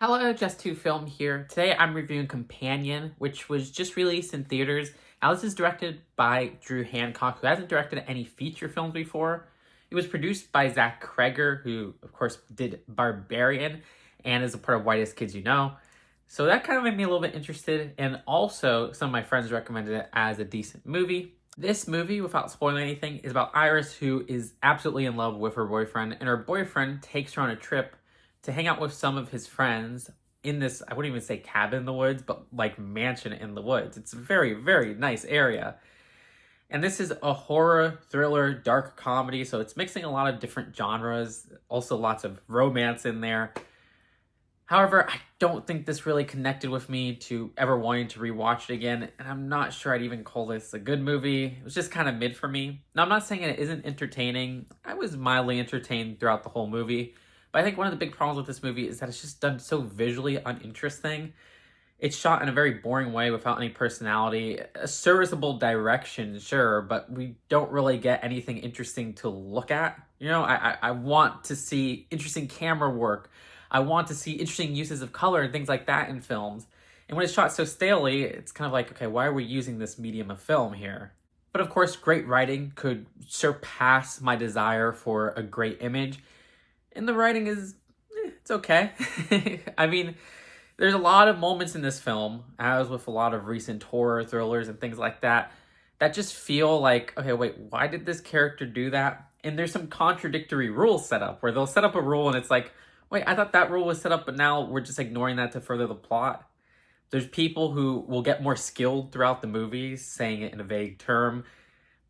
Hello, Just2Film here. Today I'm reviewing Companion, which was just released in theaters. Now this is directed by Drew Hancock, who hasn't directed any feature films before. It was produced by Zach Kreger, who of course did Barbarian and is a part of Whitest Kids You Know. So that kind of made me a little bit interested, and also some of my friends recommended it as a decent movie. This movie, without spoiling anything, is about Iris, who is absolutely in love with her boyfriend, and her boyfriend takes her on a trip to hang out with some of his friends in this, I wouldn't even say cabin in the woods, but like mansion in the woods. It's a very, very nice area. And this is a horror, thriller, dark comedy, so it's mixing a lot of different genres, also lots of romance in there. However, I don't think this really connected with me to ever wanting to rewatch it again, and I'm not sure I'd even call this a good movie. It was just kind of mid for me. Now, I'm not saying it isn't entertaining. I was mildly entertained throughout the whole movie, but I think one of the big problems with this movie is that it's just done so visually uninteresting. It's shot in a very boring way without any personality. A serviceable direction, sure, but we don't really get anything interesting to look at. I want to see interesting camera work. I want to see interesting uses of color and things like that in films. And when it's shot so stalely, it's kind of like, okay, why are we using this medium of film here? But of course, great writing could surpass my desire for a great image. And the writing is, it's okay. I mean, there's a lot of moments in this film, as with a lot of recent horror thrillers and things like that, that just feel like, okay, wait, why did this character do that? And there's some contradictory rules set up, where they'll set up a rule and it's like, wait, I thought that rule was set up, but now we're just ignoring that to further the plot. There's people who will get more skilled throughout the movie, saying it in a vague term,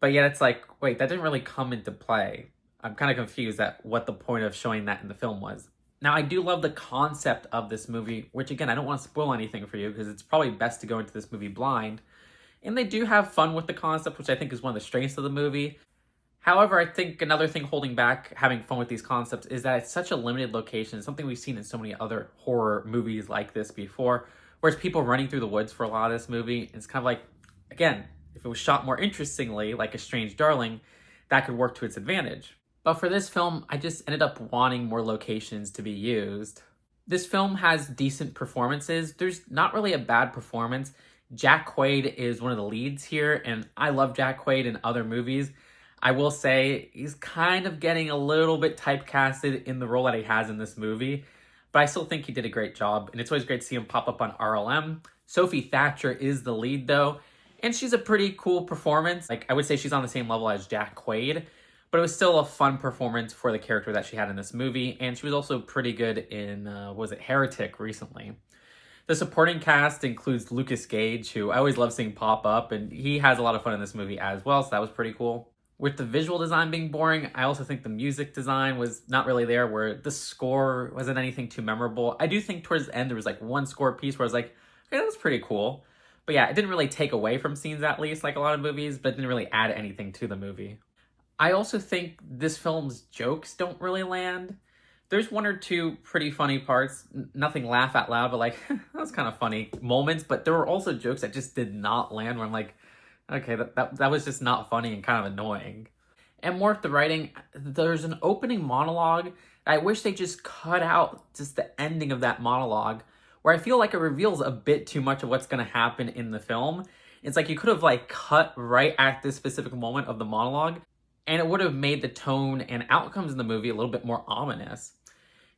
but yet it's like, wait, that didn't really come into play. I'm kind of confused at what the point of showing that in the film was. Now, I do love the concept of this movie, which again, I don't want to spoil anything for you because it's probably best to go into this movie blind. And they do have fun with the concept, which I think is one of the strengths of the movie. However, I think another thing holding back having fun with these concepts is that it's such a limited location, something we've seen in so many other horror movies like this before, whereas people running through the woods for a lot of this movie. It's kind of like, again, if it was shot more interestingly, like A Strange Darling, that could work to its advantage. But for this film, I just ended up wanting more locations to be used. This film has decent performances. There's not really a bad performance. Jack Quaid is one of the leads here, and I love Jack Quaid in other movies. I will say he's kind of getting a little bit typecasted in the role that he has in this movie, but I still think he did a great job, and it's always great to see him pop up on RLM. Sophie Thatcher is the lead, though, and she's a pretty cool performance. Like, I would say she's on the same level as Jack Quaid, but it was still a fun performance for the character that she had in this movie, and she was also pretty good in, Heretic recently. The supporting cast includes Lucas Gage, who I always love seeing pop up, and he has a lot of fun in this movie as well, so that was pretty cool. With the visual design being boring, I also think the music design was not really there, where the score wasn't anything too memorable. I do think towards the end there was like one score piece where I was like, okay, that was pretty cool. But yeah, it didn't really take away from scenes, at least, like a lot of movies, but it didn't really add anything to the movie. I also think this film's jokes don't really land. There's one or two pretty funny parts, nothing laugh out loud, but like, that was kind of funny moments, but there were also jokes that just did not land where I'm like, okay, that was just not funny and kind of annoying. And more with the writing, there's an opening monologue. I wish they just cut out just the ending of that monologue, where I feel like it reveals a bit too much of what's going to happen in the film. It's like you could have like cut right at this specific moment of the monologue, and it would have made the tone and outcomes in the movie a little bit more ominous.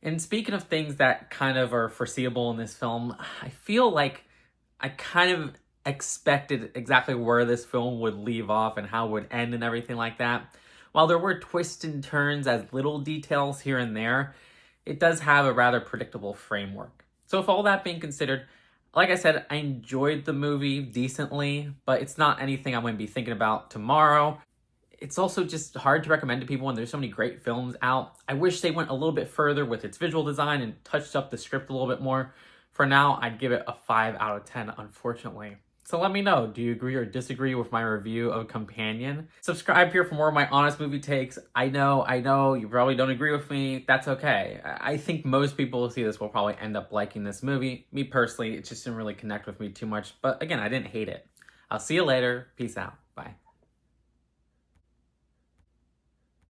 And speaking of things that kind of are foreseeable in this film, I feel like I kind of expected exactly where this film would leave off and how it would end and everything like that. While there were twists and turns as little details here and there, it does have a rather predictable framework. So with all that being considered, like I said, I enjoyed the movie decently, but it's not anything I'm going to be thinking about tomorrow. It's also just hard to recommend to people when there's so many great films out. I wish they went a little bit further with its visual design and touched up the script a little bit more. For now, I'd give it a 5 out of 10, unfortunately. So let me know, do you agree or disagree with my review of Companion? Subscribe here for more of my honest movie takes. I know, you probably don't agree with me. That's okay. I think most people who see this will probably end up liking this movie. Me personally, it just didn't really connect with me too much. But again, I didn't hate it. I'll see you later. Peace out. Bye.